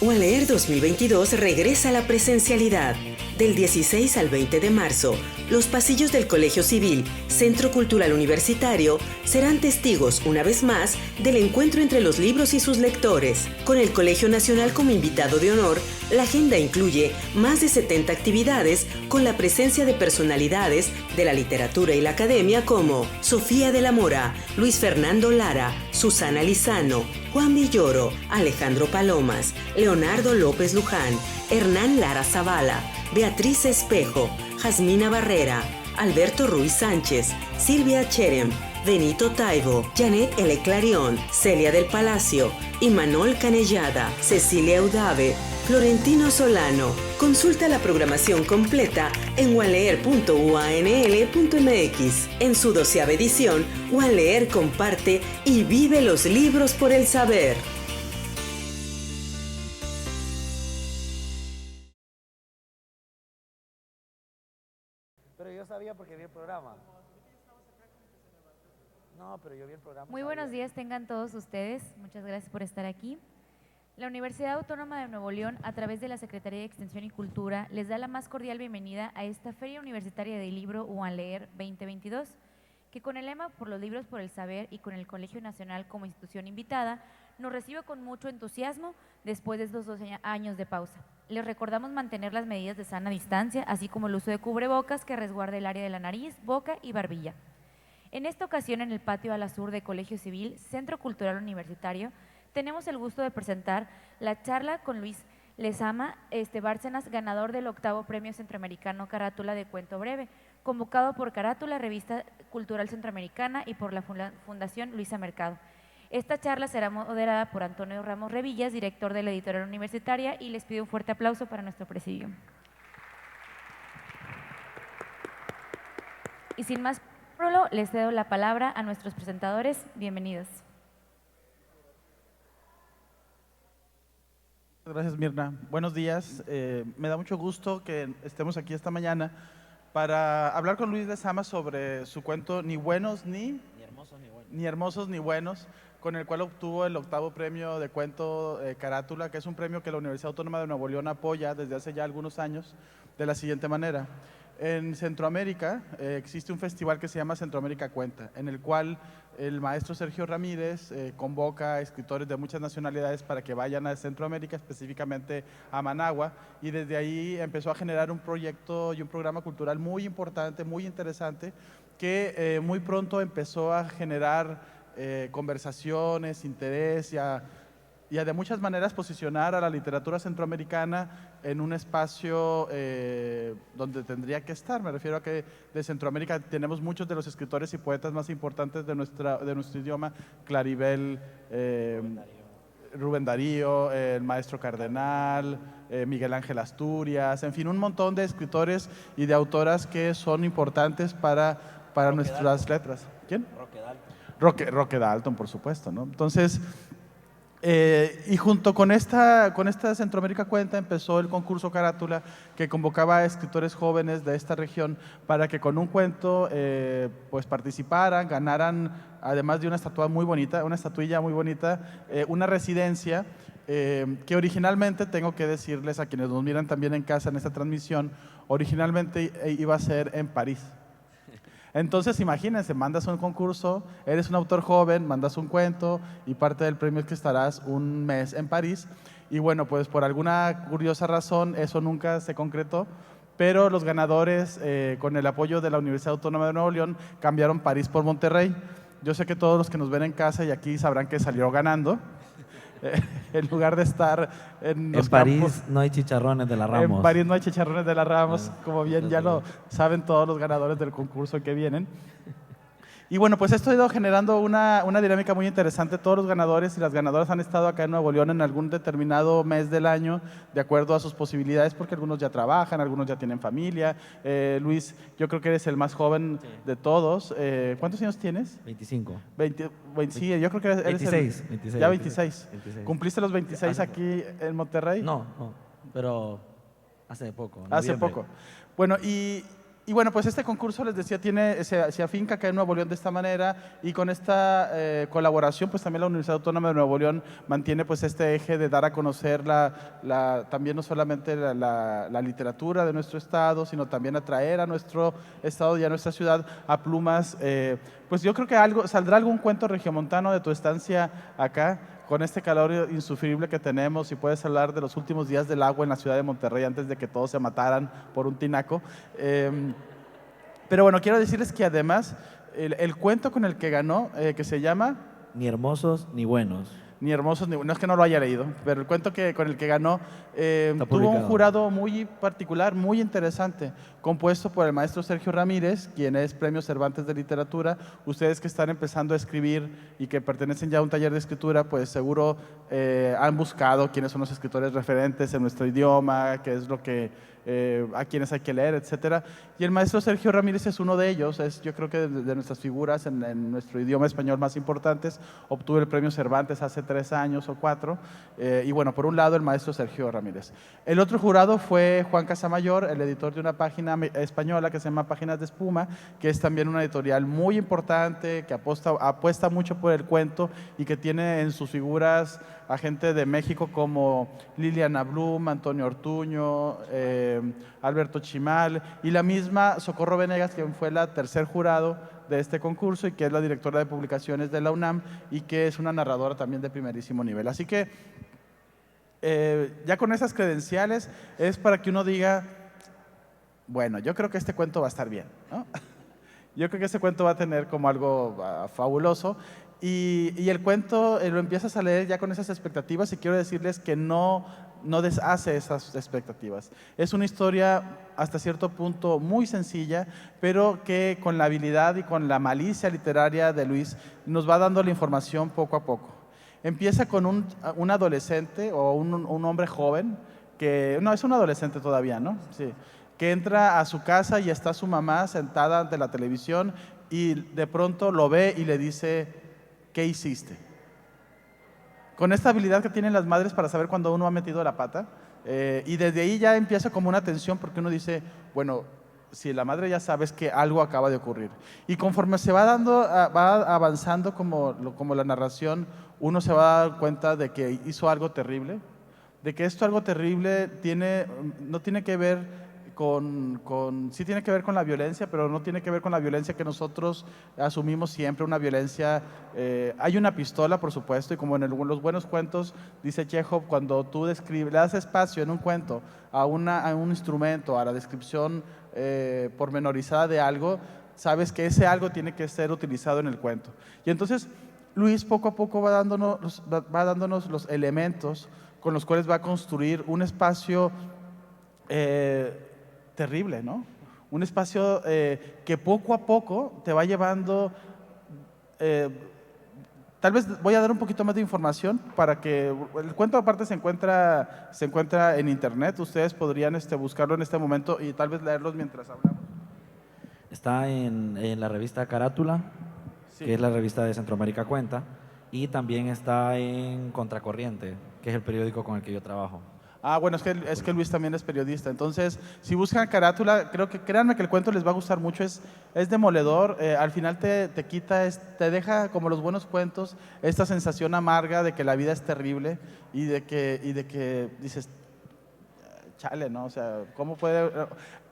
UANLEER 2022 regresa a la presencialidad. Del 16 al 20 de marzo, los pasillos del Colegio Civil, Centro Cultural Universitario, serán testigos, una vez más, del encuentro entre los libros y sus lectores. Con el Colegio Nacional como invitado de honor, la agenda incluye más de 70 actividades con la presencia de personalidades de la literatura y la academia como Sofía de la Mora, Luis Fernando Lara, Susana Lizano, Juan Villoro, Alejandro Palomas, Leonardo López Luján, Hernán Lara Zavala, Beatriz Espejo, Jasmina Barrera, Alberto Ruiz Sánchez, Silvia Cherem, Benito Taibo, Janet L. Clarion, Celia del Palacio, Imanol Canellada, Cecilia Udave, Florentino Solano. Consulta la programación completa en wanleer.uanl.mx. En su 12ª edición, UANLEER comparte y vive los libros por el saber. Pero yo sabía porque vi el programa. No, pero yo vi el programa. Muy buenos días tengan todos ustedes. Muchas gracias por estar aquí. La Universidad Autónoma de Nuevo León, a través de la Secretaría de Extensión y Cultura, les da la más cordial bienvenida a esta Feria Universitaria del Libro UANLEER 2022, que con el lema Por los libros, por el saber y con el Colegio Nacional como institución invitada, nos recibe con mucho entusiasmo después de estos 12 años de pausa. Les recordamos mantener las medidas de sana distancia, así como el uso de cubrebocas que resguarde el área de la nariz, boca y barbilla. En esta ocasión, en el patio ala sur de Colegio Civil, Centro Cultural Universitario, tenemos el gusto de presentar la charla con Luis Lezama Bárcenas, ganador del 8º Premio Centroamericano Carátula de Cuento Breve, convocado por Carátula, Revista Cultural Centroamericana, y por la Fundación Luisa Mercado. Esta charla será moderada por Antonio Ramos Revillas, director de la editorial universitaria, y les pido un fuerte aplauso para nuestro presidium. Y sin más prólogo, les cedo la palabra a nuestros presentadores. Bienvenidos. Gracias, Mirna. Buenos días. Me da mucho gusto que estemos aquí esta mañana para hablar con Luis Lezama sobre su cuento Ni buenos ni hermosos ni buenos, con el cual obtuvo el 8º Premio de Cuento Carátula, que es un premio que la Universidad Autónoma de Nuevo León apoya desde hace ya algunos años de la siguiente manera. En Centroamérica existe un festival que se llama Centroamérica Cuenta, en el cual el maestro Sergio Ramírez convoca a escritores de muchas nacionalidades para que vayan a Centroamérica, específicamente a Managua, y desde ahí empezó a generar un proyecto y un programa cultural muy importante, muy interesante, que muy pronto empezó a generar conversaciones, interés y a de muchas maneras posicionar a la literatura centroamericana en un espacio donde tendría que estar. Me refiero a que de Centroamérica tenemos muchos de los escritores y poetas más importantes de nuestro idioma: Claribel, Rubén Darío, el maestro Cardenal, Miguel Ángel Asturias, en fin, un montón de escritores y de autoras que son importantes para nuestras letras. ¿Quién? Roque Dalton, por supuesto, ¿no? Entonces, y junto con esta Centroamérica Cuenta empezó el concurso Carátula, que convocaba a escritores jóvenes de esta región para que con un cuento pues participaran, ganaran, además de una estatuilla muy bonita, una residencia que originalmente, tengo que decirles a quienes nos miran también en casa en esta transmisión, originalmente iba a ser en París. Entonces, imagínense, mandas un concurso, eres un autor joven, mandas un cuento y parte del premio es que estarás un mes en París. Y bueno, pues por alguna curiosa razón eso nunca se concretó, pero los ganadores, con el apoyo de la Universidad Autónoma de Nuevo León, cambiaron París por Monterrey. Yo sé que todos los que nos ven en casa y aquí sabrán que salió ganando. En lugar de estar en los París campos, no hay chicharrones de la Ramos. En París no hay chicharrones de la Ramos, Ah, como bien ya lo saben todos los ganadores del concurso que vienen. Y bueno, pues esto ha ido generando una dinámica muy interesante. Todos los ganadores y las ganadoras han estado acá en Nuevo León en algún determinado mes del año, de acuerdo a sus posibilidades, porque algunos ya trabajan, algunos ya tienen familia. Luis, yo creo que eres el más joven de todos. ¿Cuántos años tienes? 25. Sí, yo creo que eres 26, el, 26. Ya 26. 26. ¿Cumpliste los 26 aquí en Monterrey? No, pero hace poco. Hace noviembre. poco. Bueno, y Y bueno, pues este concurso, les decía, se afinca acá en Nuevo León de esta manera, y con esta colaboración, pues también la Universidad Autónoma de Nuevo León mantiene pues este eje de dar a conocer también no solamente la literatura de nuestro estado, sino también atraer a nuestro estado y a nuestra ciudad a plumas. Pues yo creo que saldrá algún cuento regiomontano de tu estancia acá, con este calor insufrible que tenemos, y puedes hablar de los últimos días del agua en la ciudad de Monterrey antes de que todos se mataran por un tinaco. Pero bueno, quiero decirles que además el cuento con el que ganó, que se llama Ni hermosos ni buenos. Ni hermosos, no es que no lo haya leído, pero el cuento con el que ganó tuvo un publicado. jurado muy particular, muy interesante, compuesto por el maestro Sergio Ramírez, quien es Premio Cervantes de Literatura. Ustedes que están empezando a escribir y que pertenecen ya a un taller de escritura, pues seguro han buscado quiénes son los escritores referentes en nuestro idioma, qué es lo que a quienes hay que leer, etcétera. Y el maestro Sergio Ramírez es uno de ellos, yo creo que de nuestras figuras en nuestro idioma español más importantes. Obtuvo el premio Cervantes hace 3 años o 4, y bueno, por un lado el maestro Sergio Ramírez. El otro jurado fue Juan Casamayor, el editor de una página española que se llama Páginas de Espuma, que es también una editorial muy importante, que apuesta mucho por el cuento y que tiene en sus figuras a gente de México como Liliana Blum, Antonio Ortuño, Alberto Chimal, y la misma Socorro Venegas, que fue la tercer jurado de este concurso y que es la directora de publicaciones de la UNAM y que es una narradora también de primerísimo nivel. Así que ya con esas credenciales es para que uno diga, bueno, yo creo que este cuento va a estar bien, ¿no? Yo creo que este cuento va a tener como algo fabuloso. Y el cuento lo empiezas a leer ya con esas expectativas, y quiero decirles que no deshace esas expectativas. Es una historia hasta cierto punto muy sencilla, pero que con la habilidad y con la malicia literaria de Luis nos va dando la información poco a poco. Empieza con un adolescente o un hombre joven, no, es un adolescente todavía, ¿no? Sí. Que entra a su casa y está su mamá sentada ante la televisión, y de pronto lo ve y le dice: ¿qué hiciste? Con esta habilidad que tienen las madres para saber cuando uno ha metido la pata, y desde ahí ya empieza como una tensión, porque uno dice, bueno, si la madre ya sabe, es que algo acaba de ocurrir. Y conforme se va avanzando como la narración, uno se va a dar cuenta de que hizo algo terrible, de que esto algo terrible no tiene que ver sí tiene que ver con la violencia, pero no tiene que ver con la violencia que nosotros asumimos siempre, una violencia. Hay una pistola, por supuesto, y como en los buenos cuentos, dice Chekhov, cuando tú le das espacio en un cuento a un instrumento, a la descripción pormenorizada de algo, sabes que ese algo tiene que ser utilizado en el cuento. Y entonces Luis poco a poco va dándonos los elementos con los cuales va a construir un espacio terrible, ¿no? Un espacio que poco a poco te va llevando. Tal vez voy a dar un poquito más de información para que el cuento aparte se encuentra en internet. Ustedes podrían buscarlo en este momento y tal vez leerlos mientras hablamos. Está en la revista Carátula, Sí. que es la revista de Centroamérica Cuenta, y también está en Contracorriente, que es el periódico con el que yo trabajo. Bueno, es que Luis también es periodista. Entonces, si buscan Carátula, créanme que el cuento les va a gustar mucho. Es demoledor. Al final te deja, como los buenos cuentos, esta sensación amarga de que la vida es terrible y de que dices, chale, ¿no? O sea, ¿cómo puede?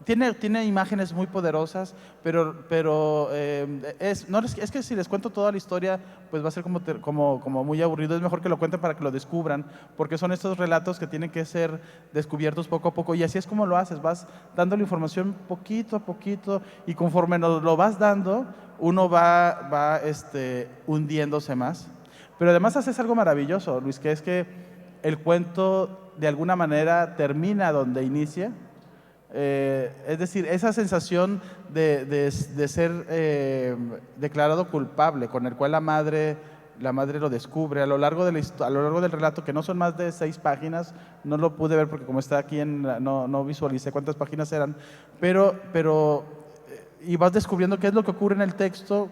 Tiene imágenes muy poderosas, pero es que si les cuento toda la historia, pues va a ser como muy aburrido. Es mejor que lo cuenten para que lo descubran, porque son estos relatos que tienen que ser descubiertos poco a poco, y así es como lo haces. Vas dando la información poquito a poquito, y conforme nos lo vas dando, uno va hundiéndose más. Pero además haces algo maravilloso, Luis, que es que el cuento de alguna manera termina donde inicia. Es decir, esa sensación de ser declarado culpable, con el cual la madre lo descubre a lo largo del relato, que no son más de 6 páginas. No lo pude ver porque como está aquí no visualicé cuántas páginas eran, pero y vas descubriendo qué es lo que ocurre en el texto,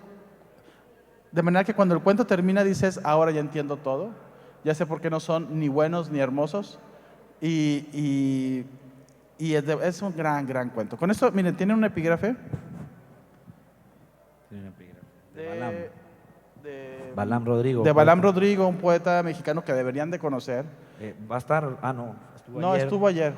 de manera que cuando el cuento termina dices, ahora ya entiendo todo, ya sé por qué no son ni buenos ni hermosos. Y Y es un gran cuento. Con esto, miren, tiene un epígrafe De Balam. de Balam Rodrigo. de Balam poeta. Rodrigo, un poeta mexicano que deberían de conocer. Va a estar, no, No, estuvo ayer.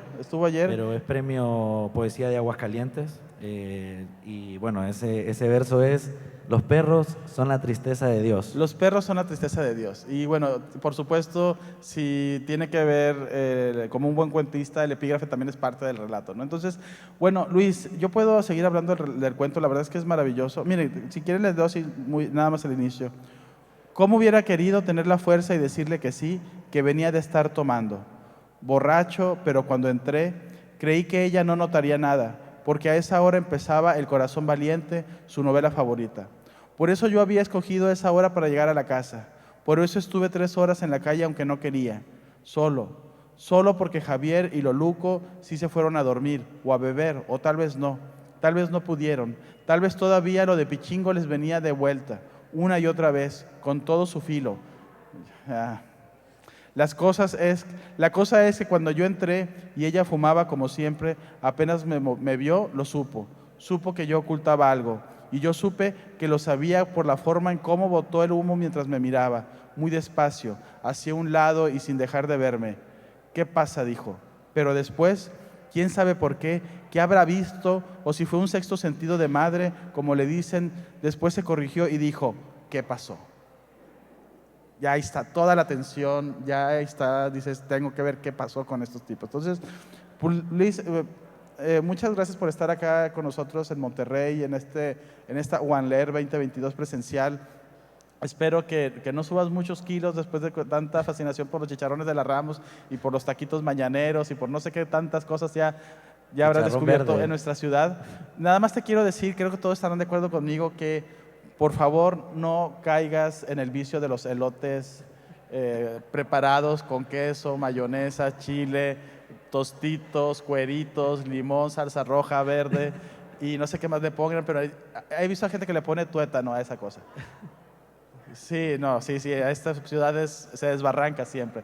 pero es premio Poesía de Aguascalientes. Y bueno, ese verso es: los perros son la tristeza de Dios. Los perros son la tristeza de Dios. Y bueno, por supuesto, si tiene que ver como un buen cuentista, el epígrafe también es parte del relato, ¿no? Entonces, bueno, Luis, yo puedo seguir hablando del cuento, la verdad es que es maravilloso. Miren, si quieren les doy así nada más el inicio. ¿Cómo hubiera querido tener la fuerza y decirle que sí, que venía de estar tomando? Borracho, pero cuando entré, creí que ella no notaría nada, porque a esa hora empezaba El corazón valiente, su novela favorita. Por eso yo había escogido esa hora para llegar a la casa. Por eso estuve 3 horas en la calle aunque no quería. Solo porque Javier y Loluco sí se fueron a dormir o a beber, o tal vez no. Tal vez no pudieron. Tal vez todavía lo de Pichingo les venía de vuelta, una y otra vez, con todo su filo. La cosa es que cuando yo entré y ella fumaba como siempre, apenas me vio, lo supo. Supo que yo ocultaba algo. Y yo supe que lo sabía por la forma en cómo botó el humo mientras me miraba, muy despacio, hacia un lado y sin dejar de verme. ¿Qué pasa?, dijo. Pero después, quién sabe por qué, qué habrá visto, o si fue un sexto sentido de madre, como le dicen, después se corrigió y dijo, ¿qué pasó? Ya ahí está toda la tensión, ya ahí está, dices, tengo que ver qué pasó con estos tipos. Entonces, Luis, muchas gracias por estar acá con nosotros en Monterrey, en esta OneLear 2022 presencial. Espero que no subas muchos kilos después de tanta fascinación por los chicharrones de la Ramos y por los taquitos mañaneros y por no sé qué tantas cosas ya habrás descubierto verde en nuestra ciudad. Nada más te quiero decir, creo que todos estarán de acuerdo conmigo, que por favor no caigas en el vicio de los elotes preparados con queso, mayonesa, chile, tostitos, cueritos, limón, salsa roja, verde y no sé qué más le pongan, pero he visto a gente que le pone tuétano a esa cosa. Sí, a estas ciudades se desbarranca siempre.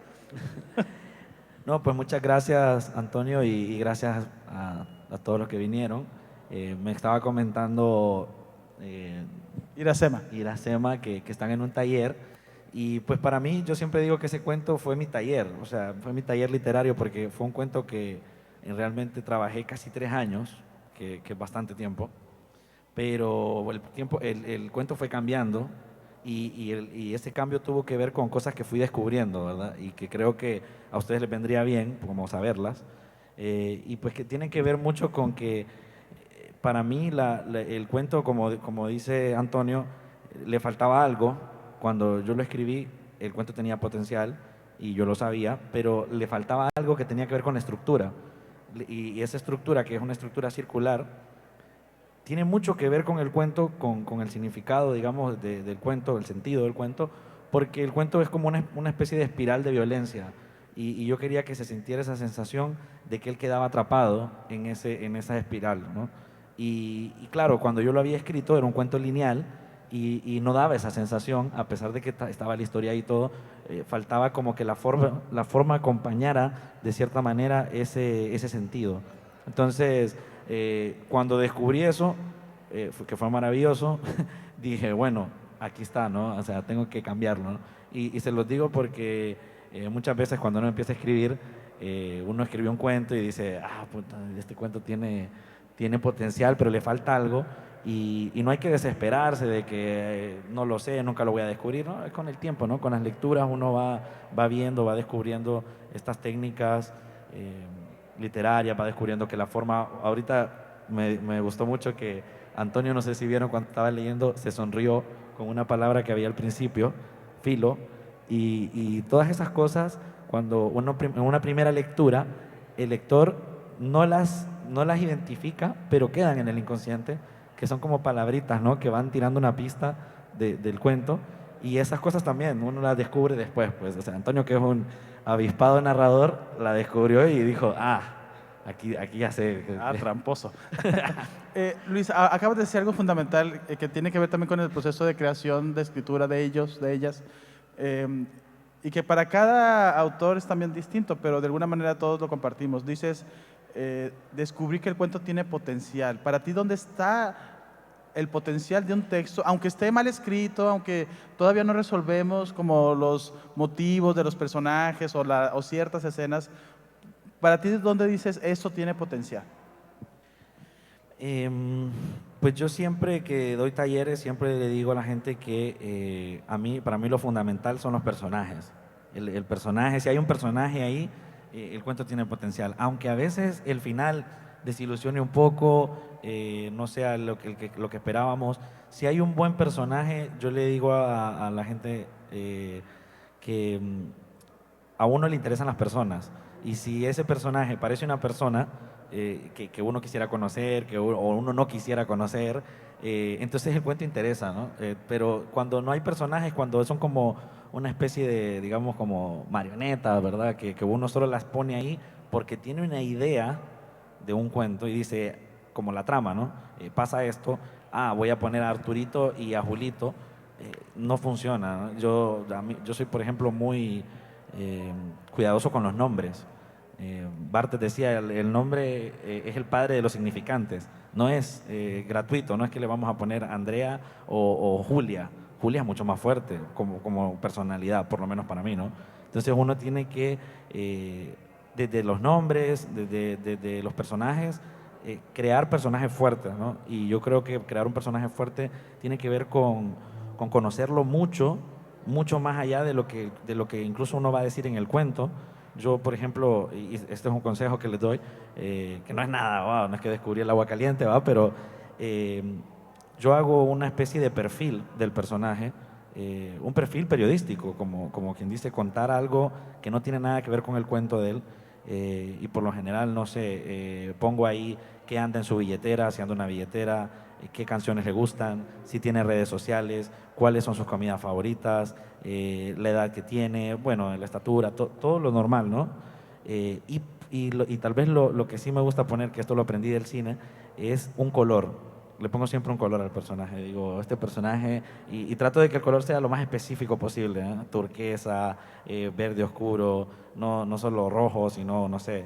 No, pues muchas gracias, Antonio, y gracias a todos los que vinieron. Me estaba comentando Iracema que están en un taller. Y pues para mí, yo siempre digo que ese cuento fue mi taller, o sea, fue mi taller literario porque fue un cuento que realmente trabajé casi 3 años, que es bastante tiempo, pero el cuento fue cambiando y ese cambio tuvo que ver con cosas que fui descubriendo, ¿verdad? Y que creo que a ustedes les vendría bien, como saberlas, y pues que tienen que ver mucho con que para mí el cuento, como dice Antonio, le faltaba algo. Cuando yo lo escribí, el cuento tenía potencial y yo lo sabía, pero le faltaba algo que tenía que ver con la estructura. Y esa estructura, que es una estructura circular, tiene mucho que ver con el cuento, con el significado, digamos, del cuento, el sentido del cuento, porque el cuento es como una especie de espiral de violencia. Y yo quería que se sintiera esa sensación de que él quedaba atrapado en esa espiral, ¿no? Y claro, cuando yo lo había escrito era un cuento lineal, y no daba esa sensación, a pesar de que estaba la historia y todo, faltaba como que la forma acompañara de cierta manera ese sentido. Entonces, cuando descubrí eso, que fue maravilloso, dije, bueno, aquí está, ¿no? O sea, tengo que cambiarlo, ¿no? Y se los digo porque muchas veces cuando uno empieza a escribir, uno escribe un cuento y dice, puta, este cuento tiene potencial, pero le falta algo. Y no hay que desesperarse de que no lo sé, nunca lo voy a descubrir, ¿no? Es con el tiempo, ¿no? Con las lecturas uno va viendo, va descubriendo estas técnicas literarias, va descubriendo que la forma... Ahorita me gustó mucho que Antonio, no sé si vieron cuando estaba leyendo, se sonrió con una palabra que había al principio, filo, y todas esas cosas, cuando en una primera lectura, el lector no las identifica, pero quedan en el inconsciente, que son como palabritas, ¿no? Que van tirando una pista del cuento, y esas cosas también uno las descubre después, pues. O sea, Antonio, que es un avispado narrador, la descubrió y dijo, aquí ya sé. Tramposo. Luis, acabas de decir algo fundamental que tiene que ver también con el proceso de creación, de escritura de ellos, de ellas, y que para cada autor es también distinto, pero de alguna manera todos lo compartimos. Dices, descubrí que el cuento tiene potencial. Para ti, ¿dónde está el potencial de un texto, aunque esté mal escrito, aunque todavía no resolvemos como los motivos de los personajes o ciertas escenas? Para ti, ¿dónde dices esto tiene potencial? Pues yo siempre que doy talleres, siempre le digo a la gente que para mí lo fundamental son los personajes. El personaje, si hay un personaje ahí, el cuento tiene potencial. Aunque a veces el final desilusione un poco, no sea lo que esperábamos. Si hay un buen personaje, yo le digo a la gente que a uno le interesan las personas. Y si ese personaje parece una persona que uno quisiera conocer, o uno no quisiera conocer, entonces el cuento interesa, ¿no? Pero cuando no hay personajes, cuando son como una especie de, digamos, como marionetas, ¿verdad? Que uno solo las pone ahí porque tiene una idea de un cuento y dice, como la trama, ¿no? Pasa esto, voy a poner a Arturito y a Julito, no funciona, ¿no? Yo soy, por ejemplo, muy cuidadoso con los nombres. Barthes decía, el nombre es el padre de los significantes, no es gratuito, no es que le vamos a poner Andrea o Julia. Julia es mucho más fuerte como personalidad, por lo menos para mí, ¿no? Entonces uno tiene que, desde los nombres, desde los personajes, crear personajes fuertes, ¿no? Y yo creo que crear un personaje fuerte tiene que ver con conocerlo mucho más allá de lo que incluso uno va a decir en el cuento. Yo, por ejemplo, y este es un consejo que les doy, que no es nada, wow, no es que descubrí el agua caliente, ¿va? Pero yo hago una especie de perfil del personaje, un perfil periodístico, como quien dice, contar algo que no tiene nada que ver con el cuento de él. Y por lo general, no sé, pongo ahí qué anda en su billetera, si anda una billetera, qué canciones le gustan, si tiene redes sociales, cuáles son sus comidas favoritas, la edad que tiene, bueno, la estatura, todo lo normal, ¿no? Y tal vez lo que sí me gusta poner, que esto lo aprendí del cine, es un color. Le pongo siempre un color al personaje. Digo, este personaje, y trato de que el color sea lo más específico posible, ¿eh? Turquesa, verde oscuro, no solo rojo, sino, no sé.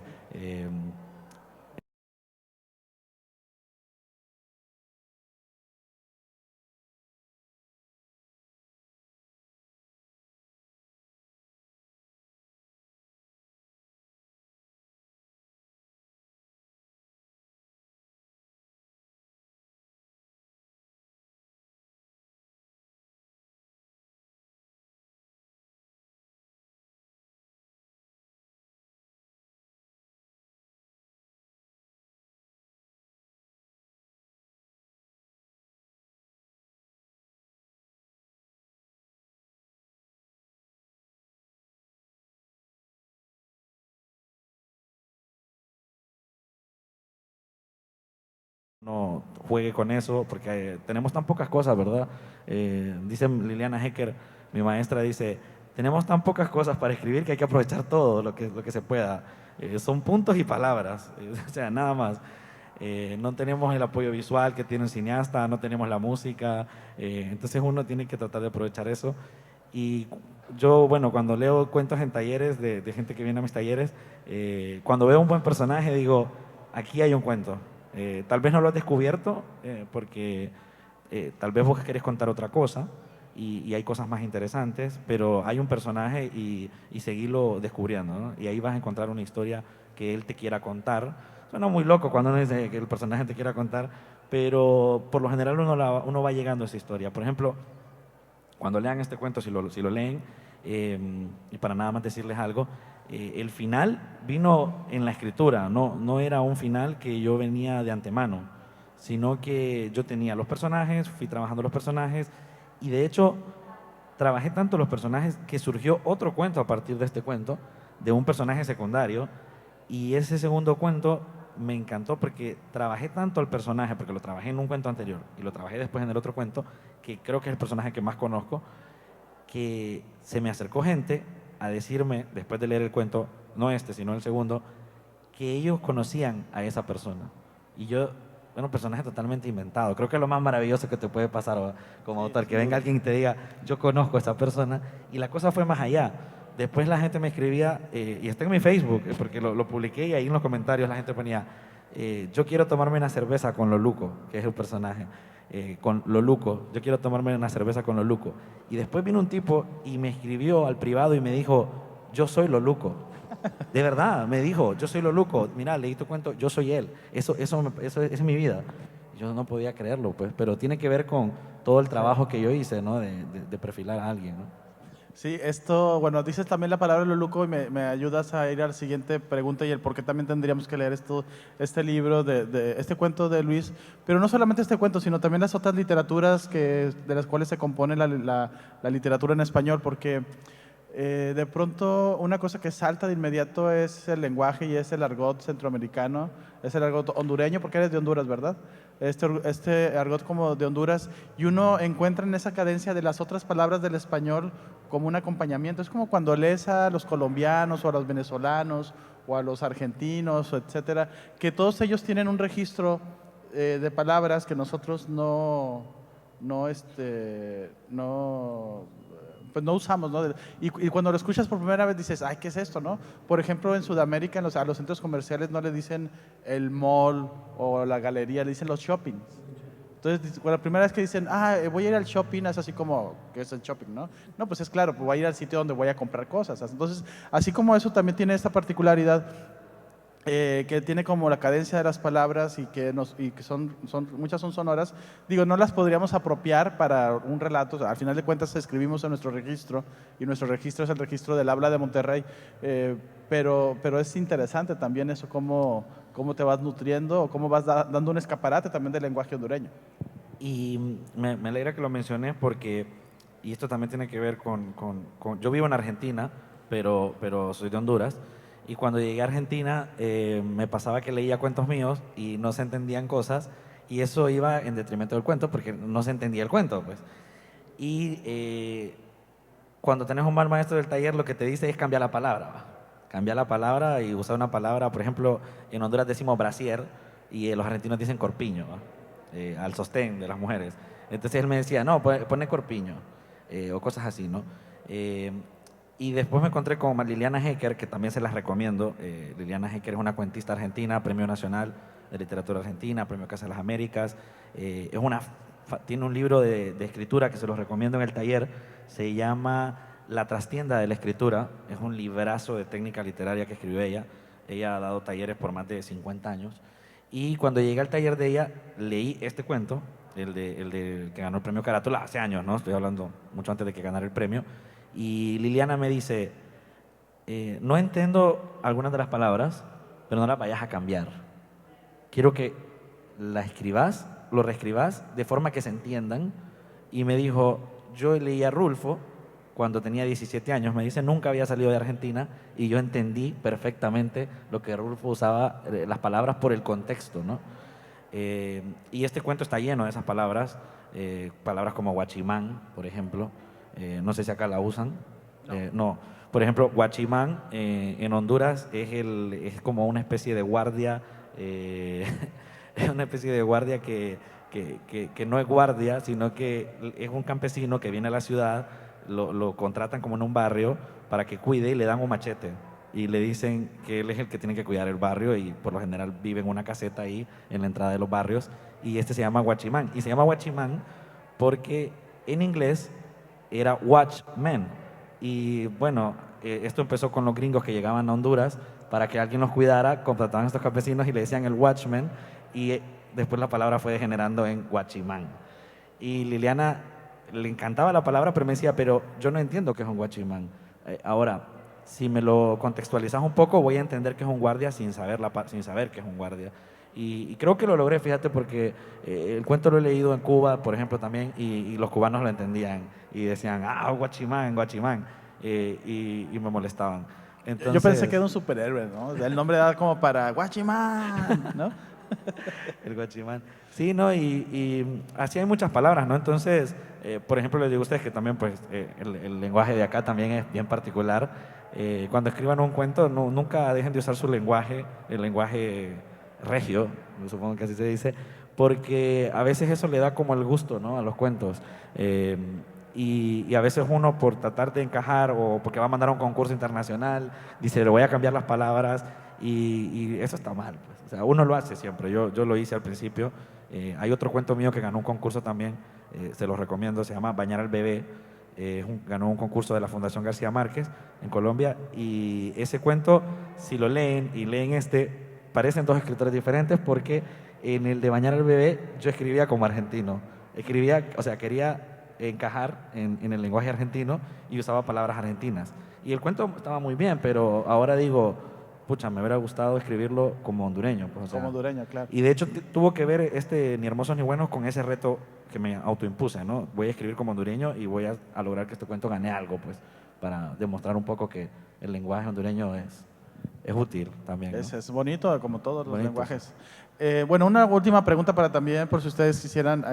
No juegue con eso, porque tenemos tan pocas cosas, ¿verdad? Dice Liliana Hecker, mi maestra, dice, tenemos tan pocas cosas para escribir que hay que aprovechar todo lo que se pueda. Son puntos y palabras, o sea, nada más. No tenemos el apoyo visual que tiene un cineasta, no tenemos la música, entonces uno tiene que tratar de aprovechar eso. Y yo, bueno, cuando leo cuentos en talleres de gente que viene a mis talleres, cuando veo un buen personaje digo, aquí hay un cuento. Tal vez no lo has descubierto porque tal vez vos querés contar otra cosa y hay cosas más interesantes, pero hay un personaje y seguirlo descubriendo, ¿no? Y ahí vas a encontrar una historia que él te quiera contar. Suena muy loco cuando uno dice que el personaje te quiera contar, pero por lo general uno va llegando a esa historia. Por ejemplo, cuando lean este cuento, si lo leen, y para nada más decirles algo, el final vino en la escritura, no era un final que yo venía de antemano, sino que yo tenía los personajes, fui trabajando los personajes, y de hecho trabajé tanto los personajes que surgió otro cuento a partir de este cuento, de un personaje secundario, y ese segundo cuento me encantó porque trabajé tanto al personaje, porque lo trabajé en un cuento anterior y lo trabajé después en el otro cuento, que creo que es el personaje que más conozco, que se me acercó gente a decirme, después de leer el cuento, no este, sino el segundo, que ellos conocían a esa persona. Y yo, bueno, un personaje totalmente inventado. Creo que es lo más maravilloso que te puede pasar como autor, que venga alguien y te diga, yo conozco a esa persona. Y la cosa fue más allá, después la gente me escribía, y está en mi Facebook, porque lo publiqué y ahí en los comentarios la gente ponía, yo quiero tomarme una cerveza con Loluco, que es el personaje, con Loluco, yo quiero tomarme una cerveza con Loluco. Y después vino un tipo y me escribió al privado y me dijo, yo soy Loluco. De verdad, me dijo, yo soy Loluco, mira, leí tu cuento, yo soy él, eso es mi vida. Yo no podía creerlo, pues, pero tiene que ver con todo el trabajo que yo hice, ¿no? De perfilar a alguien, ¿no? Sí, esto, bueno, dices también la palabra Loluco y me ayudas a ir a la siguiente pregunta y el por qué también tendríamos que leer este libro, este cuento de Luis, pero no solamente este cuento, sino también las otras literaturas de las cuales se compone la literatura en español, porque de pronto una cosa que salta de inmediato es el lenguaje y es el argot centroamericano, es el argot hondureño, porque eres de Honduras, ¿verdad? Este argot como de Honduras, y uno encuentra en esa cadencia de las otras palabras del español como un acompañamiento. Es como cuando lees a los colombianos o a los venezolanos o a los argentinos, etcétera, que todos ellos tienen un registro de palabras que nosotros pues no usamos, ¿no? Y cuando lo escuchas por primera vez dices, ay, ¿qué es esto, no? Por ejemplo, en Sudamérica, a los centros comerciales no le dicen el mall o la galería, le dicen los shoppings. Entonces, la primera vez que dicen, voy a ir al shopping, es así como, ¿qué es el shopping, no? No, pues es claro, pues voy a ir al sitio donde voy a comprar cosas. Entonces, así como eso también tiene esta particularidad, que tiene como la cadencia de las palabras y que muchas son sonoras, digo, no las podríamos apropiar para un relato. Al final de cuentas escribimos en nuestro registro y nuestro registro es el registro del habla de Monterrey, pero es interesante también eso, cómo te vas nutriendo o cómo vas dando un escaparate también del lenguaje hondureño. Y me alegra que lo menciones porque, y esto también tiene que ver yo vivo en Argentina, pero soy de Honduras. Y cuando llegué a Argentina, me pasaba que leía cuentos míos y no se entendían cosas, y eso iba en detrimento del cuento porque no se entendía el cuento, pues. Y cuando tenés un mal maestro del taller, lo que te dice es cambiar la palabra, ¿va? Cambiar la palabra y usar una palabra, por ejemplo, en Honduras decimos brasier y los argentinos dicen corpiño, ¿va? Al sostén de las mujeres. Entonces él me decía, no, pone corpiño, o cosas así, ¿no? Y después me encontré con Liliana Hecker, que también se las recomiendo. Liliana Hecker es una cuentista argentina, Premio Nacional de Literatura Argentina, Premio Casa de las Américas. Tiene un libro de escritura que se los recomiendo en el taller. Se llama La trastienda de la escritura. Es un librazo de técnica literaria que escribió ella. Ella ha dado talleres por más de 50 años. Y cuando llegué al taller de ella, leí este cuento, el de que ganó el premio Carátula hace años, ¿no? Estoy hablando mucho antes de que ganara el premio. Y Liliana me dice, no entiendo algunas de las palabras, pero no las vayas a cambiar. Quiero que la escribas, lo reescribas de forma que se entiendan. Y me dijo, yo leí a Rulfo cuando tenía 17 años, me dice, nunca había salido de Argentina y yo entendí perfectamente lo que Rulfo usaba, las palabras por el contexto, ¿no? Y este cuento está lleno de esas palabras, palabras como guachimán, por ejemplo. No sé si acá la usan. No. Por ejemplo, guachimán en Honduras es como una especie de guardia, es una especie de guardia que no es guardia, sino que es un campesino que viene a la ciudad, lo contratan como en un barrio para que cuide y le dan un machete. Y le dicen que él es el que tiene que cuidar el barrio y por lo general vive en una caseta ahí en la entrada de los barrios. Y este se llama guachimán. Y se llama guachimán porque en inglés era watchman. Y bueno, esto empezó con los gringos que llegaban a Honduras para que alguien los cuidara, contrataban a estos campesinos y le decían el watchman, y después la palabra fue degenerando en guachimán. Y Liliana le encantaba la palabra, pero me decía, pero yo no entiendo qué es un guachimán. Ahora, si me lo contextualizas un poco, voy a entender que es un guardia sin saber que es un guardia. Y creo que lo logré, fíjate, porque el cuento lo he leído en Cuba, por ejemplo, también, y los cubanos lo entendían y decían, guachimán, guachimán, y me molestaban. Entonces, yo pensé que era un superhéroe, ¿no? El nombre era como para guachimán, ¿no? El guachimán. Sí, ¿no? Y así hay muchas palabras, ¿no? Entonces, por ejemplo, les digo a ustedes que también, pues, el lenguaje de acá también es bien particular. Cuando escriban un cuento, nunca dejen de usar su lenguaje, el lenguaje regio, supongo que así se dice, porque a veces eso le da como el gusto, ¿no? A los cuentos. y a veces uno por tratar de encajar o porque va a mandar a un concurso internacional, dice, le voy a cambiar las palabras y eso está mal, pues. O sea, uno lo hace siempre, yo lo hice al principio. Hay otro cuento mío que ganó un concurso también, se los recomiendo, se llama Bañar al bebé. Ganó un concurso de la Fundación García Márquez en Colombia y ese cuento, si lo leen y leen parecen dos escritores diferentes porque en el de Bañar al bebé yo escribía como argentino, o sea, quería encajar en el lenguaje argentino y usaba palabras argentinas. Y el cuento estaba muy bien, pero ahora digo, pucha, me hubiera gustado escribirlo como hondureño. Pues, o sea, Como hondureño, claro. y de hecho tuvo que ver Ni Hermosos ni Buenos con ese reto que me autoimpuse, ¿no? Voy a escribir como hondureño y voy a lograr que este cuento gane algo, pues, para demostrar un poco que el lenguaje hondureño es útil también, ¿no? Es bonito, como todos los Bonito, lenguajes. Bueno, una última pregunta para también, por si ustedes quisieran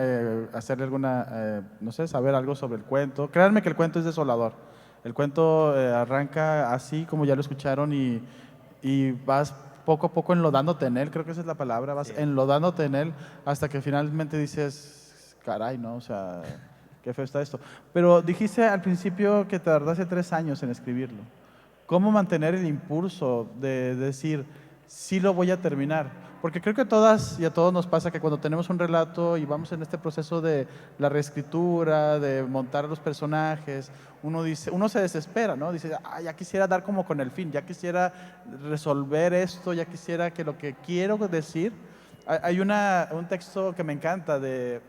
hacerle alguna, no sé, saber algo sobre el cuento. Créanme que el cuento es desolador. El cuento arranca así, como ya lo escucharon, y vas poco a poco enlodándote en él, creo que esa es la palabra, vas enlodándote en él hasta que finalmente dices, caray, ¿no? O sea, qué feo está esto. Pero dijiste al principio que tardaste 3 años en escribirlo. ¿Cómo mantener el impulso de decir, sí lo voy a terminar? Porque creo que a todas y a todos nos pasa que cuando tenemos un relato y vamos en este proceso de la reescritura, de montar los personajes, uno se desespera, ¿no? Dice, ya quisiera dar como con el fin, ya quisiera resolver esto, ya quisiera que lo que quiero decir. Hay un texto que me encanta de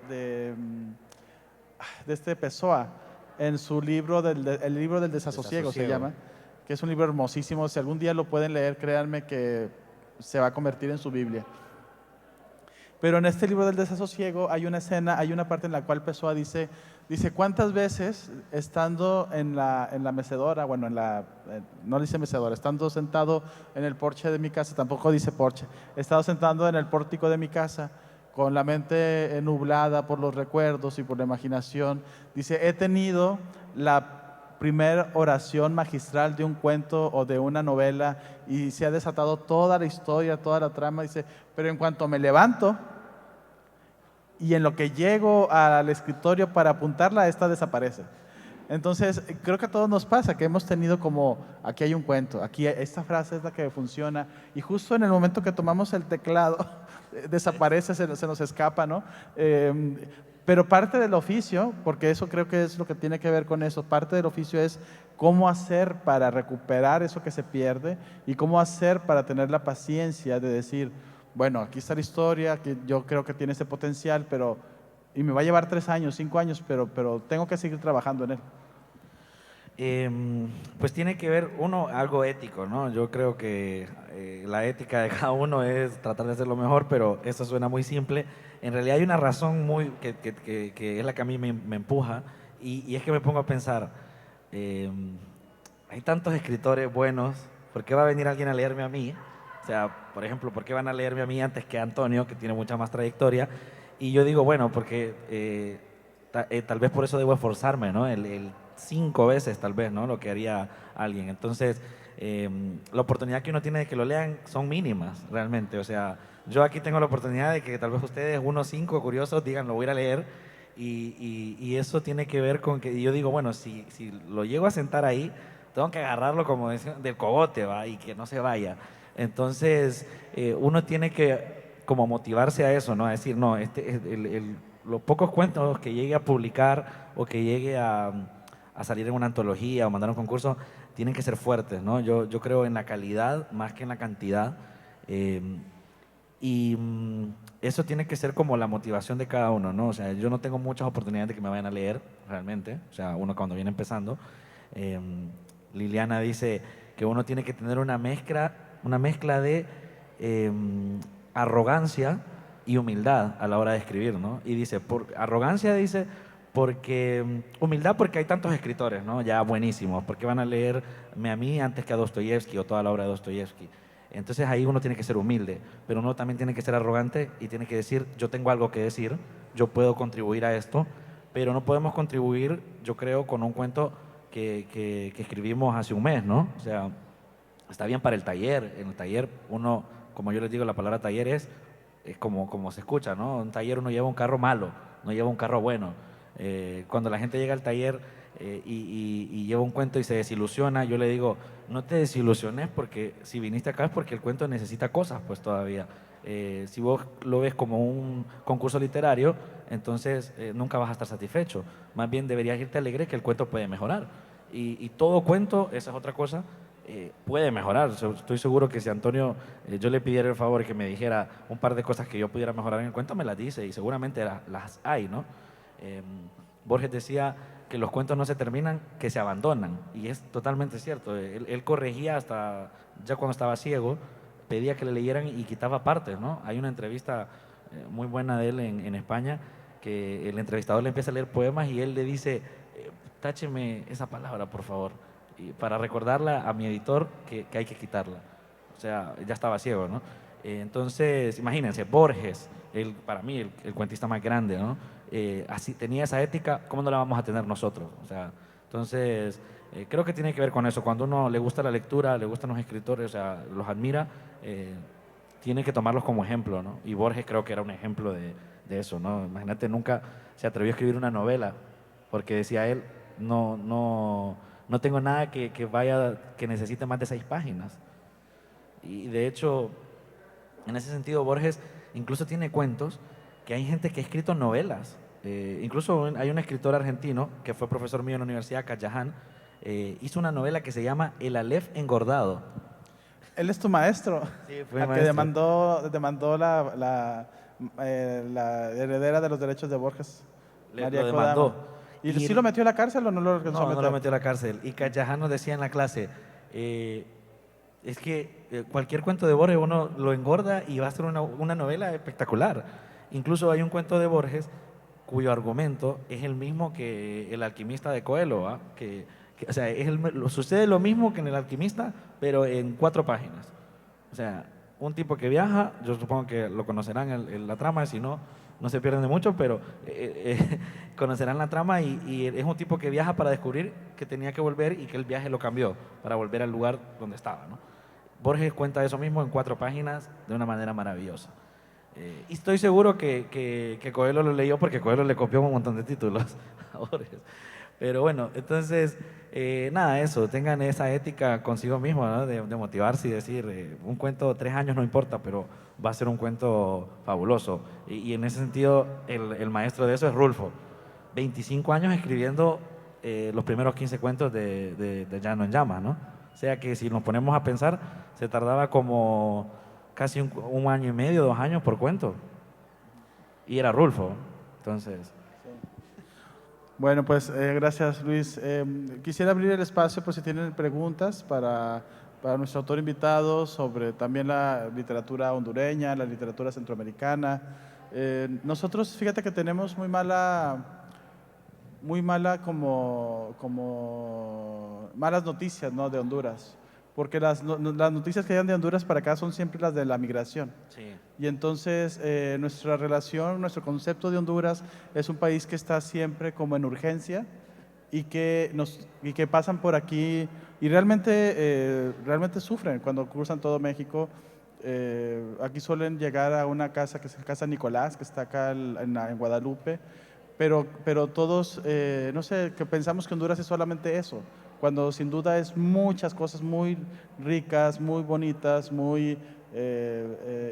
este Pessoa, en su libro, el libro del desasosiego se llama, que es un libro hermosísimo. Si algún día lo pueden leer, créanme que se va a convertir en su Biblia. Pero en este libro del desasosiego hay una escena, hay una parte en la cual Pessoa dice ¿cuántas veces estando en la mecedora, bueno, no dice mecedora, estando sentado en el porche de mi casa, tampoco dice porche, he estado sentado en el pórtico de mi casa, con la mente nublada por los recuerdos y por la imaginación, dice, he tenido la primera oración magistral de un cuento o de una novela y se ha desatado toda la historia, toda la trama, dice, pero en cuanto me levanto y en lo que llego al escritorio para apuntarla, esta desaparece. Entonces, creo que a todos nos pasa que hemos tenido como, aquí hay un cuento, aquí esta frase es la que funciona, y justo en el momento que tomamos el teclado, desaparece, se nos escapa, ¿no? Pero parte del oficio, porque eso creo que es lo que tiene que ver con eso, parte del oficio es cómo hacer para recuperar eso que se pierde y cómo hacer para tener la paciencia de decir, bueno, aquí está la historia, que yo creo que tiene ese potencial, y me va a llevar 3 años, 5 años, pero tengo que seguir trabajando en él. Pues tiene que ver, algo ético, ¿no? Yo creo que la ética de cada uno es tratar de hacer lo mejor, pero eso suena muy simple. En realidad hay una razón que es la que a mí me empuja, y es que me pongo a pensar, hay tantos escritores buenos, ¿por qué va a venir alguien a leerme a mí? O sea, por ejemplo, ¿por qué van a leerme a mí antes que a Antonio, que tiene mucha más trayectoria? Y yo digo, bueno, porque tal vez por eso debo esforzarme, ¿no? El 5 veces tal vez, ¿no? Lo que haría alguien. Entonces, la oportunidad que uno tiene de que lo lean son mínimas, realmente. O sea, yo aquí tengo la oportunidad de que tal vez ustedes, unos 5 curiosos, digan, lo voy a ir a leer. Y eso tiene que ver con que yo digo, bueno, si lo llego a sentar ahí, tengo que agarrarlo como del cogote, ¿va? Y que no se vaya. Entonces, uno tiene que como motivarse a eso, ¿no? A decir, no, los pocos cuentos que llegue a publicar o que llegue a salir en una antología o mandar un concurso, tienen que ser fuertes, ¿no? Yo creo en la calidad más que en la cantidad. Eso tiene que ser como la motivación de cada uno, ¿no? O sea, yo no tengo muchas oportunidades de que me vayan a leer, realmente. O sea, uno cuando viene empezando. Liliana dice que uno tiene que tener una mezcla de arrogancia y humildad a la hora de escribir, ¿no? Y dice, arrogancia dice, humildad porque hay tantos escritores, ¿no? Ya buenísimos, porque van a leerme a mí antes que a Dostoyevsky o toda la obra de Dostoyevsky. Entonces ahí uno tiene que ser humilde, pero uno también tiene que ser arrogante y tiene que decir, yo tengo algo que decir, yo puedo contribuir a esto, pero no podemos contribuir, yo creo, con un cuento que escribimos hace un mes, ¿no? O sea, está bien para el taller. En el taller uno, como yo les digo, la palabra taller es como se escucha, ¿no? En un taller uno lleva un carro malo, no lleva un carro bueno. Cuando la gente llega al taller y lleva un cuento y se desilusiona, yo le digo, no te desilusiones porque si viniste acá es porque el cuento necesita cosas pues todavía. Si vos lo ves como un concurso literario, entonces nunca vas a estar satisfecho. Más bien deberías irte alegre que el cuento puede mejorar. Y todo cuento, esa es otra cosa, puede mejorar. Estoy seguro que si Antonio, yo le pidiera el favor que me dijera un par de cosas que yo pudiera mejorar en el cuento, me las dice y seguramente las hay, ¿no? Borges decía que los cuentos no se terminan, que se abandonan. Y es totalmente cierto. Él corregía hasta ya cuando estaba ciego, pedía que le leyeran y quitaba partes, ¿no? Hay una entrevista muy buena de él en España, que el entrevistador le empieza a leer poemas y él le dice, tácheme esa palabra, por favor, y para recordarla a mi editor que hay que quitarla. O sea, ya estaba ciego, ¿no? Entonces, imagínense, Borges, para mí el cuentista más grande, ¿no? Así tenía esa ética, ¿cómo no la vamos a tener nosotros? O sea, entonces, creo que tiene que ver con eso. Cuando uno le gusta la lectura, le gustan los escritores, o sea, los admira, tiene que tomarlos como ejemplo, ¿no? Y Borges creo que era un ejemplo de eso, ¿no? Imagínate, nunca se atrevió a escribir una novela, porque decía él, no tengo nada que necesite más de 6 páginas. Y de hecho, en ese sentido, Borges incluso tiene cuentos que hay gente que ha escrito novelas. Incluso hay un escritor argentino que fue profesor mío en la Universidad, Cayaján, hizo una novela que se llama El Aleph engordado. Él es tu maestro. Sí, fue a que demandó la heredera de los derechos de Borges, María Lo demandó. Kodama. ¿Y sí lo metió a la cárcel o no lo alcanzó a No, meter? no lo metió a la cárcel. Y Cayaján nos decía en la clase, es que cualquier cuento de Borges uno lo engorda y va a ser una novela espectacular. Incluso hay un cuento de Borges cuyo argumento es el mismo que El alquimista de Coelho, ¿va? O sea, sucede lo mismo que en El alquimista, pero en 4 páginas. O sea, un tipo que viaja, yo supongo que lo conocerán en la trama, si no, no se pierden de mucho, pero conocerán la trama y es un tipo que viaja para descubrir que tenía que volver y que el viaje lo cambió para volver al lugar donde estaba, ¿no? Borges cuenta eso mismo en 4 páginas de una manera maravillosa. Y estoy seguro que Coelho lo leyó porque Coelho le copió un montón de títulos a Borges. Pero bueno, entonces, nada, eso, tengan esa ética consigo mismo, ¿no? De motivarse y decir, un cuento 3 años no importa, pero va a ser un cuento fabuloso. Y en ese sentido, el maestro de eso es Rulfo. 25 años escribiendo los primeros 15 cuentos de Llano en Llamas, ¿no? O sea que si nos ponemos a pensar, se tardaba como casi un año y medio, 2 años por cuento. Y era Rulfo, entonces... Bueno, pues gracias, Luis. Quisiera abrir el espacio por si tienen preguntas para nuestro autor invitado sobre también la literatura hondureña, la literatura centroamericana. Nosotros, fíjate que tenemos muy mala como malas noticias, ¿no?, de Honduras, porque las noticias que llegan de Honduras para acá son siempre las de la migración. Sí. Y entonces nuestra relación, nuestro concepto de Honduras es un país que está siempre como en urgencia y que pasan por aquí y realmente sufren cuando cruzan todo México. Aquí suelen llegar a una casa que es la Casa Nicolás, que está acá en Guadalupe, pero todos, no sé, que pensamos que Honduras es solamente eso, cuando sin duda es muchas cosas muy ricas, muy bonitas, muy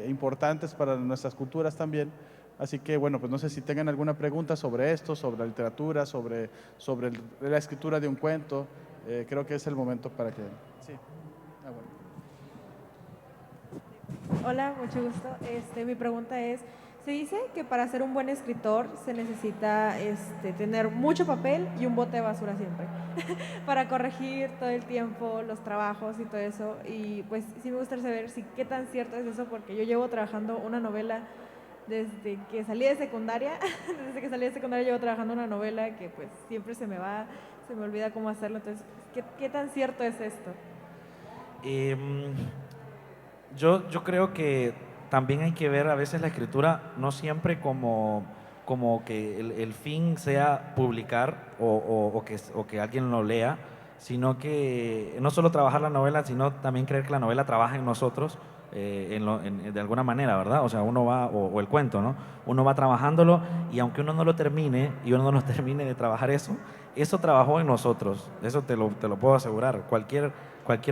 importantes para nuestras culturas también. Así que, bueno, pues no sé si tengan alguna pregunta sobre esto, sobre la literatura, sobre la escritura de un cuento. Creo que es el momento para que... Sí. Bueno. Hola, mucho gusto. Mi pregunta es, se dice que para ser un buen escritor se necesita tener mucho papel y un bote de basura siempre, para corregir todo el tiempo los trabajos y todo eso. Y pues sí me gustaría saber qué tan cierto es eso, porque yo llevo trabajando una novela desde que salí de secundaria. Desde que salí de secundaria llevo trabajando una novela que pues siempre se me olvida cómo hacerlo. Entonces, ¿qué tan cierto es esto? Yo creo que también hay que ver a veces la escritura no siempre como que el fin sea publicar o que alguien lo lea, sino que no solo trabajar la novela, sino también creer que la novela trabaja en nosotros de alguna manera, ¿verdad? O sea, uno va, o el cuento, ¿no? Uno va trabajándolo y aunque uno no lo termine y uno no lo termine de trabajar eso trabajó en nosotros, eso te lo puedo asegurar. Cualquier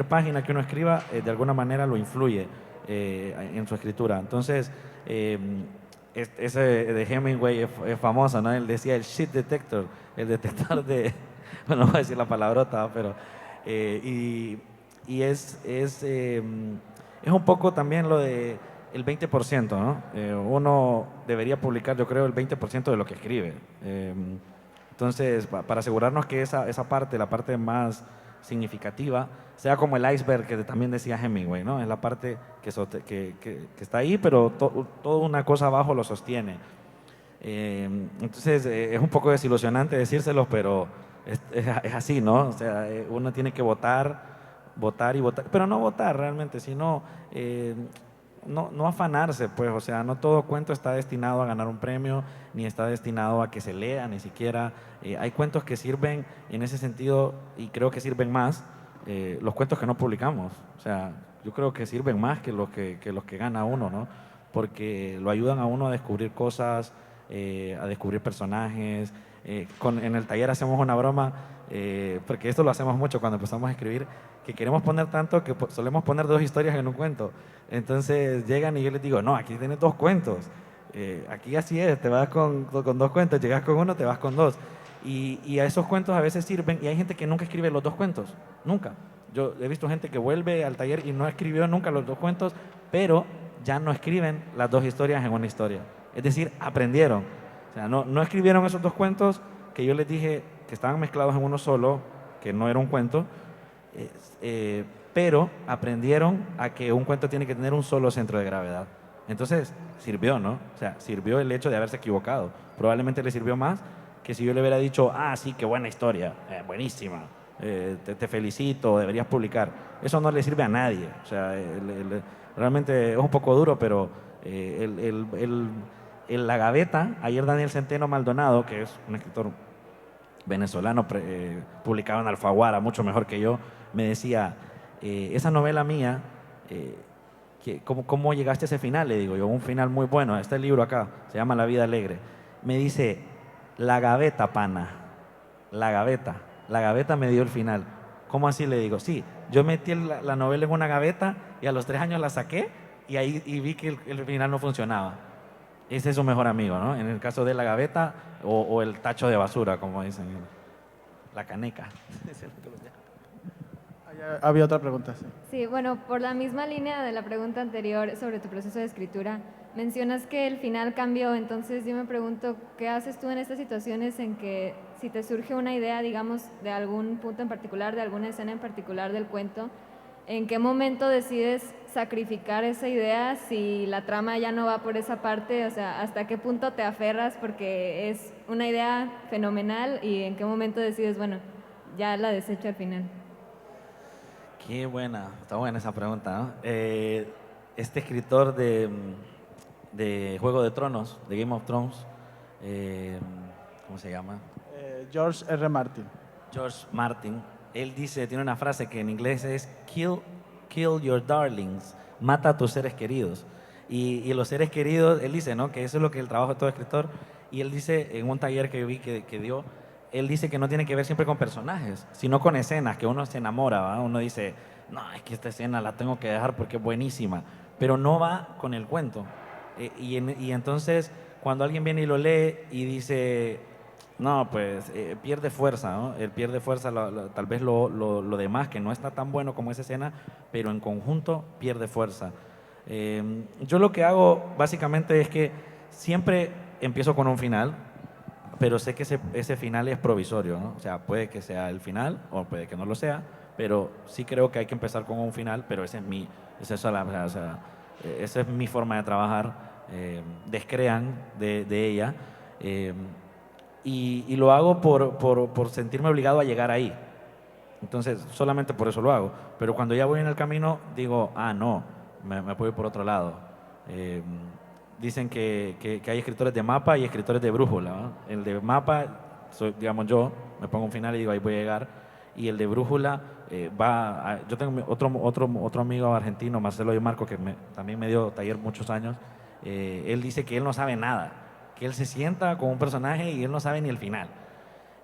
página que uno escriba, de alguna manera lo influye en su escritura. Entonces, ese de Hemingway es famoso, ¿no? Él decía el shit detector, el detector de, bueno, no voy a decir la palabrota, pero, es un poco también lo de el 20%, ¿no? Uno debería publicar, yo creo, el 20% de lo que escribe. Entonces, para asegurarnos que esa parte, la parte más significativa, sea como el iceberg que también decía Hemingway, ¿no? Es la parte que está ahí, pero toda una cosa abajo lo sostiene. Entonces, es un poco desilusionante decírselo, pero es así, ¿no? O sea, uno tiene que votar y votar, pero no votar realmente, sino no afanarse, pues, o sea, no todo cuento está destinado a ganar un premio, ni está destinado a que se lea, ni siquiera. Hay cuentos que sirven en ese sentido y creo que sirven más los cuentos que no publicamos. O sea, yo creo que sirven más que los que gana uno, ¿no? Porque lo ayudan a uno a descubrir cosas, a descubrir personajes. En el taller hacemos una broma, porque esto lo hacemos mucho cuando empezamos a escribir, que queremos poner tanto que solemos poner 2 historias en un cuento. Entonces llegan y yo les digo, no, aquí tienes 2 cuentos. Aquí así es, te vas con 2 cuentos, llegas con uno, te vas con 2. Y a esos cuentos a veces sirven, y hay gente que nunca escribe los 2 cuentos, nunca. Yo he visto gente que vuelve al taller y no escribió nunca los 2 cuentos, pero ya no escriben las 2 historias en una historia. Es decir, aprendieron. O sea, no escribieron esos 2 cuentos que yo les dije que estaban mezclados en uno solo, que no era un cuento, pero aprendieron a que un cuento tiene que tener un solo centro de gravedad. Entonces, sirvió, ¿no? O sea, sirvió el hecho de haberse equivocado. Probablemente le sirvió más que si yo le hubiera dicho, ah, sí, qué buena historia, buenísima, te felicito, deberías publicar. Eso no le sirve a nadie. O sea, realmente es un poco duro, pero La Gaveta, ayer Daniel Centeno Maldonado, que es un escritor venezolano, publicado en Alfaguara, mucho mejor que yo, me decía, esa novela mía, ¿cómo llegaste a ese final? Le digo yo, un final muy bueno, este libro acá, se llama La vida alegre. Me dice, la gaveta, pana, la gaveta me dio el final. ¿Cómo así? Le digo, sí, yo metí la novela en una gaveta y a los 3 años la saqué y vi que el final no funcionaba. Ese es su mejor amigo, ¿no? En el caso de la gaveta o el tacho de basura, como dicen, la caneca. Había otra pregunta, sí. Sí, bueno, por la misma línea de la pregunta anterior sobre tu proceso de escritura, mencionas que el final cambió, entonces yo me pregunto, ¿qué haces tú en estas situaciones en que si te surge una idea, digamos, de algún punto en particular, de alguna escena en particular del cuento, en qué momento decides sacrificar esa idea si la trama ya no va por esa parte? O sea, ¿hasta qué punto te aferras porque es una idea fenomenal y en qué momento decides, bueno, ya la desecho al final? Qué buena, está buena esa pregunta, ¿no? Este escritor de Juego de Tronos, de Game of Thrones, ¿cómo se llama? George R. Martin. George Martin. Él dice, tiene una frase que en inglés es kill your darlings, mata a tus seres queridos. Y los seres queridos, él dice, ¿no? Que eso es lo que el trabajo de todo escritor. Y él dice, en un taller que vi que dio, él dice que no tiene que ver siempre con personajes, sino con escenas, que uno se enamora, ¿va? Uno dice, no, es que esta escena la tengo que dejar porque es buenísima, pero no va con el cuento. Y entonces, cuando alguien viene y lo lee y dice, no, pues pierde fuerza, ¿no? Él pierde fuerza, tal vez lo demás, que no está tan bueno como esa escena, pero en conjunto pierde fuerza. Yo lo que hago básicamente es que siempre empiezo con un final, pero sé que ese final es provisorio, ¿no? O sea, puede que sea el final o puede que no lo sea, pero sí creo que hay que empezar con un final, pero esa es mi forma de trabajar. Descrean de ella, y lo hago por sentirme obligado a llegar ahí. Entonces, solamente por eso lo hago. Pero cuando ya voy en el camino, digo, no, me puedo ir por otro lado. Dicen que hay escritores de mapa y escritores de brújula, ¿no? El de mapa, digamos yo, me pongo un final y digo, ahí voy a llegar. Y el de brújula yo tengo otro amigo argentino, Marcelo Di Marco, que también me dio taller muchos años. Él dice que él no sabe nada, que él se sienta con un personaje y él no sabe ni el final.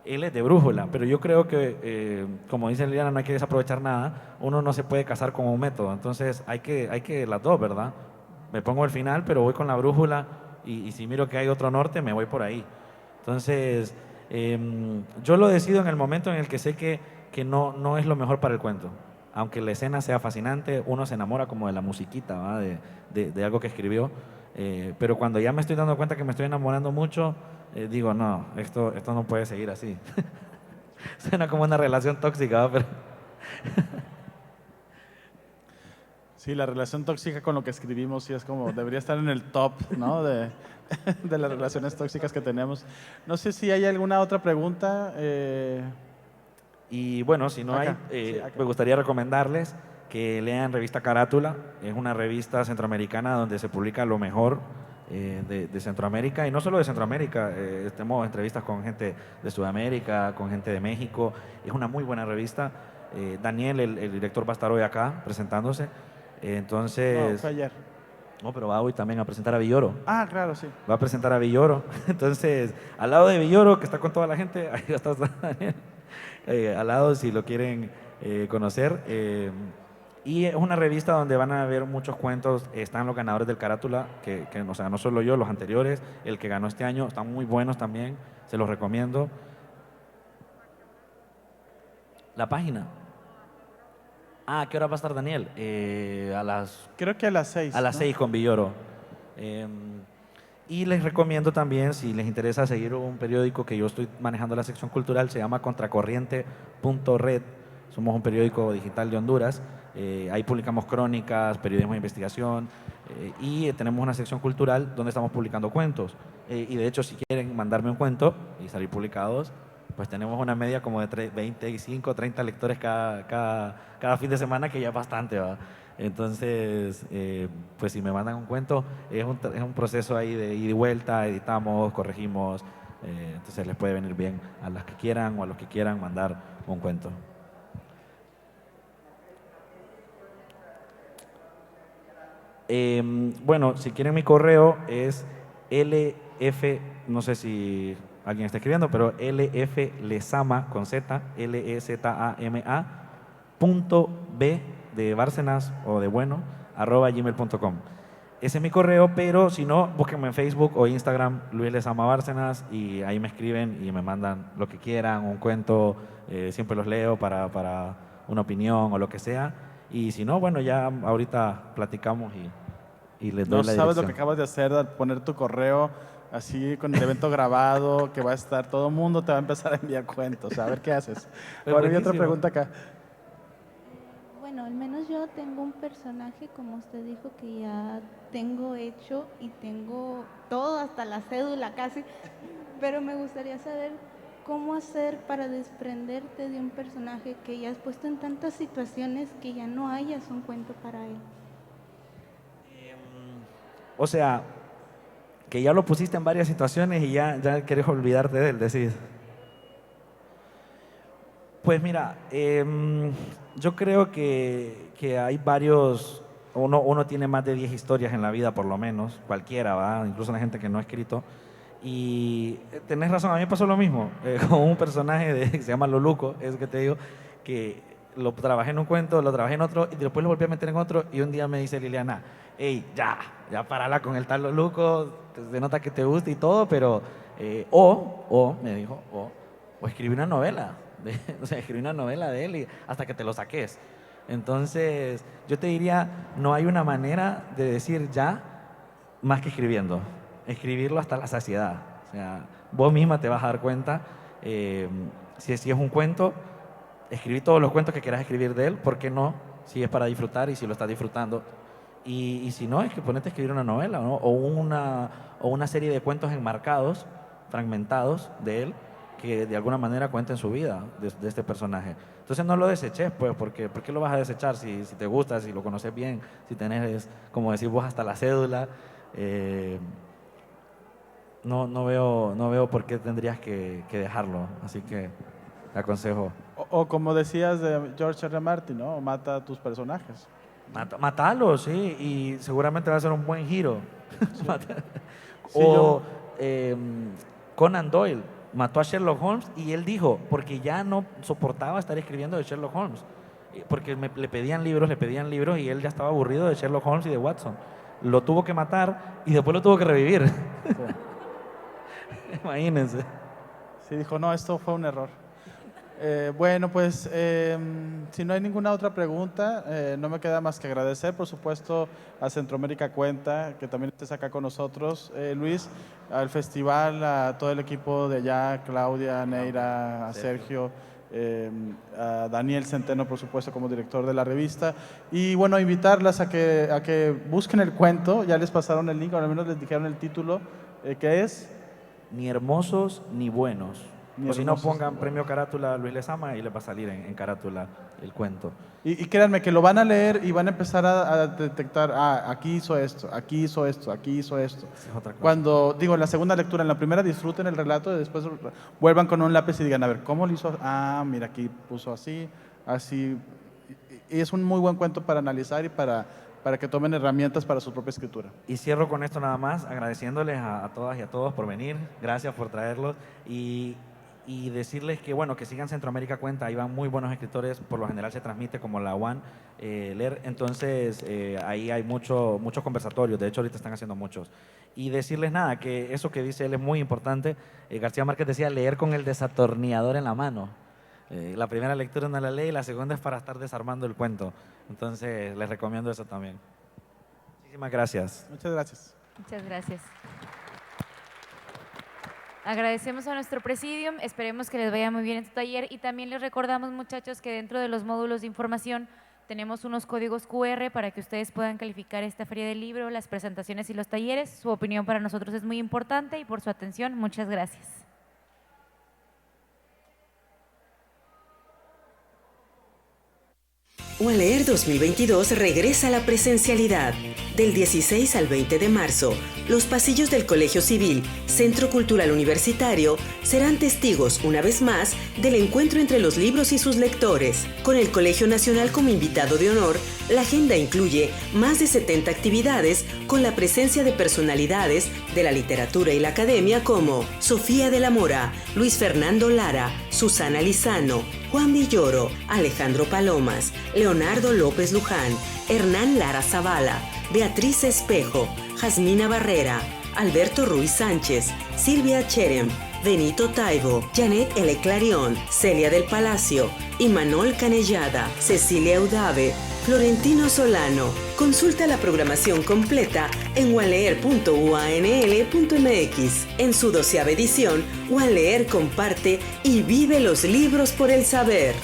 Él es de brújula, pero yo creo que, como dice Liliana, no hay que desaprovechar nada. Uno no se puede casar con un método, entonces hay que las dos, ¿verdad? Me pongo el final, pero voy con la brújula y si miro que hay otro norte, me voy por ahí. Entonces, yo lo decido en el momento en el que sé que no es lo mejor para el cuento. Aunque la escena sea fascinante, uno se enamora como de la musiquita, ¿va? De algo que escribió. Pero cuando ya me estoy dando cuenta que me estoy enamorando mucho, digo, no, esto no puede seguir así. Suena como una relación tóxica, ¿va? Pero Sí, la relación tóxica con lo que escribimos sí es como, debería estar en el top, ¿no? De las relaciones tóxicas que tenemos. No sé si hay alguna otra pregunta. Y bueno, si no Acá, hay, sí, acá. me gustaría recomendarles que lean revista Carátula. Es una revista centroamericana donde se publica lo mejor de Centroamérica, y no solo de Centroamérica. Tenemos entrevistas con gente de Sudamérica, con gente de México. Es una muy buena revista. Daniel, el director, va a estar hoy acá presentándose. No, Entonces, fue ayer. no, pero va hoy también a presentar a Villoro. Ah, claro, sí. Va a presentar a Villoro. Entonces, al lado de Villoro, que está con toda la gente, ahí va a estar Daniel. Al lado, si lo quieren conocer. Y es una revista donde van a ver muchos cuentos. Están los ganadores del Carátula, o sea, no solo yo, los anteriores, el que ganó este año, están muy buenos también, se los recomiendo. La página. ¿A qué hora va a estar Daniel? Creo que a las 6. A las 6 con Villoro. Y les recomiendo también, si les interesa seguir un periódico que yo estoy manejando la sección cultural, se llama Contracorriente.red. Somos un periódico digital de Honduras. Ahí publicamos crónicas, periodismo de investigación, y tenemos una sección cultural donde estamos publicando cuentos. Y de hecho, si quieren mandarme un cuento y salir publicados, pues tenemos una media como de 25, 30 lectores cada fin de semana, que ya es bastante, ¿va? Entonces, pues si me mandan un cuento, es un proceso ahí de ida y vuelta, editamos, corregimos, entonces les puede venir bien a las que quieran o a los que quieran mandar un cuento. Bueno, si quieren mi correo es LF, no sé si alguien está escribiendo, pero lflezama con Z, LEZAMA, .b de Bárcenas o de bueno, @gmail.com. Ese es mi correo, pero si no, búsquenme en Facebook o Instagram, Luis Lezama Bárcenas, y ahí me escriben y me mandan lo que quieran, un cuento, siempre los leo para una opinión o lo que sea. Y si no, bueno, ya ahorita platicamos y les doy No la sabes lo dirección. que acabas de hacer, de poner tu correo así con el evento grabado, que va a estar, todo el mundo te va a empezar a enviar cuentos. A ver qué haces. Pues Ahora hay otra buenísimo. pregunta acá. Bueno, al menos yo tengo un personaje, como usted dijo, que ya tengo hecho y tengo todo, hasta la cédula casi, pero me gustaría saber cómo hacer para desprenderte de un personaje que ya has puesto en tantas situaciones que ya no hayas un cuento para él. O sea, que ya lo pusiste en varias situaciones y ya querés olvidarte de él, decís. Pues mira, yo creo que hay varios, uno tiene más de 10 historias en la vida, por lo menos, cualquiera, ¿va? Incluso la gente que no ha escrito. Y tenés razón, a mí me pasó lo mismo, con un personaje que se llama Loluco, es que te digo, que lo trabajé en un cuento, lo trabajé en otro, y después lo volví a meter en otro, y un día me dice Liliana, hey, ya parala con el tal Loluco, se nota que te gusta y todo, pero, me dijo, o escribí una novela, o sea, escribí una novela de él hasta que te lo saques. Entonces, yo te diría, no hay una manera de decir ya más que escribiendo. Escribirlo hasta la saciedad. O sea, vos misma te vas a dar cuenta, si es un cuento, escribí todos los cuentos que quieras escribir de él, ¿por qué no? Si es para disfrutar y si lo estás disfrutando. Y si no, es que ponete a escribir una novela, ¿no? O una serie de cuentos enmarcados, fragmentados de él, que de alguna manera cuenten su vida de este personaje. Entonces no lo deseches, pues, porque ¿por qué lo vas a desechar si te gusta, si lo conoces bien, si tenés, como decís vos, hasta la cédula? No veo por qué tendrías que dejarlo. Así que aconsejo. O como decías de George R. Martin, ¿no? Mata a tus personajes. Matalo, sí, y seguramente va a ser un buen giro. Sí, Conan Doyle mató a Sherlock Holmes y él dijo, porque ya no soportaba estar escribiendo de Sherlock Holmes, porque le pedían libros y él ya estaba aburrido de Sherlock Holmes y de Watson. Lo tuvo que matar y después lo tuvo que revivir. Sí. Imagínense. Sí, dijo, no, esto fue un error. Bueno, pues si no hay ninguna otra pregunta, no me queda más que agradecer, por supuesto, a Centroamérica Cuenta, que también estés acá con nosotros, Luis, al festival, a todo el equipo de allá, Claudia, Neira, a Sergio, a Daniel Centeno, por supuesto, como director de la revista. Y bueno, invitarlas a que busquen el cuento, ya les pasaron el link, o al menos les dijeron el título, que es... Ni hermosos ni buenos. O si no, hermosos, pongan premio Carátula Luis Lezama y les va a salir en Carátula el cuento. Y créanme que lo van a leer y van a empezar a detectar, aquí hizo esto, aquí hizo esto, aquí hizo esto. Esa es otra cosa. Cuando, digo, en la segunda lectura, en la primera disfruten el relato y después vuelvan con un lápiz y digan, a ver, ¿cómo lo hizo? Ah, mira, aquí puso así, así. Y es un muy buen cuento para analizar y para que tomen herramientas para su propia escritura. Y cierro con esto nada más, agradeciéndoles a todas y a todos por venir. Gracias por traerlos. Y decirles que, bueno, que sigan Centroamérica Cuenta. Ahí van muy buenos escritores. Por lo general se transmite como la One Leer. Entonces, ahí hay muchos conversatorios. De hecho, ahorita están haciendo muchos. Y decirles nada, que eso que dice él es muy importante. García Márquez decía leer con el desatornillador en la mano. La primera lectura no la lee y la segunda es para estar desarmando el cuento. Entonces, les recomiendo eso también. Muchísimas gracias. Muchas gracias. Muchas gracias. Agradecemos a nuestro presidium, esperemos que les vaya muy bien en su taller y también les recordamos, muchachos, que dentro de los módulos de información tenemos unos códigos QR para que ustedes puedan calificar esta feria del libro, las presentaciones y los talleres. Su opinión para nosotros es muy importante y por su atención, muchas gracias. UALEER 2022 regresa a la presencialidad. Del 16 al 20 de marzo, los pasillos del Colegio Civil, Centro Cultural Universitario, serán testigos, una vez más, del encuentro entre los libros y sus lectores. Con el Colegio Nacional como invitado de honor, la agenda incluye más de 70 actividades con la presencia de personalidades de la literatura y la academia como Sofía de la Mora, Luis Fernando Lara, Susana Lizano, Juan Villoro, Alejandro Palomas, Leonardo López Luján, Hernán Lara Zavala, Beatriz Espejo, Jasmina Barrera, Alberto Ruiz Sánchez, Silvia Cherem, Benito Taibo, Janet L. Clarion, Celia del Palacio, Imanol Canellada, Cecilia Udave, Florentino Solano. Consulta la programación completa en ualeer.uanl.mx. En su 12ª edición, UALEER comparte y vive los libros por el saber.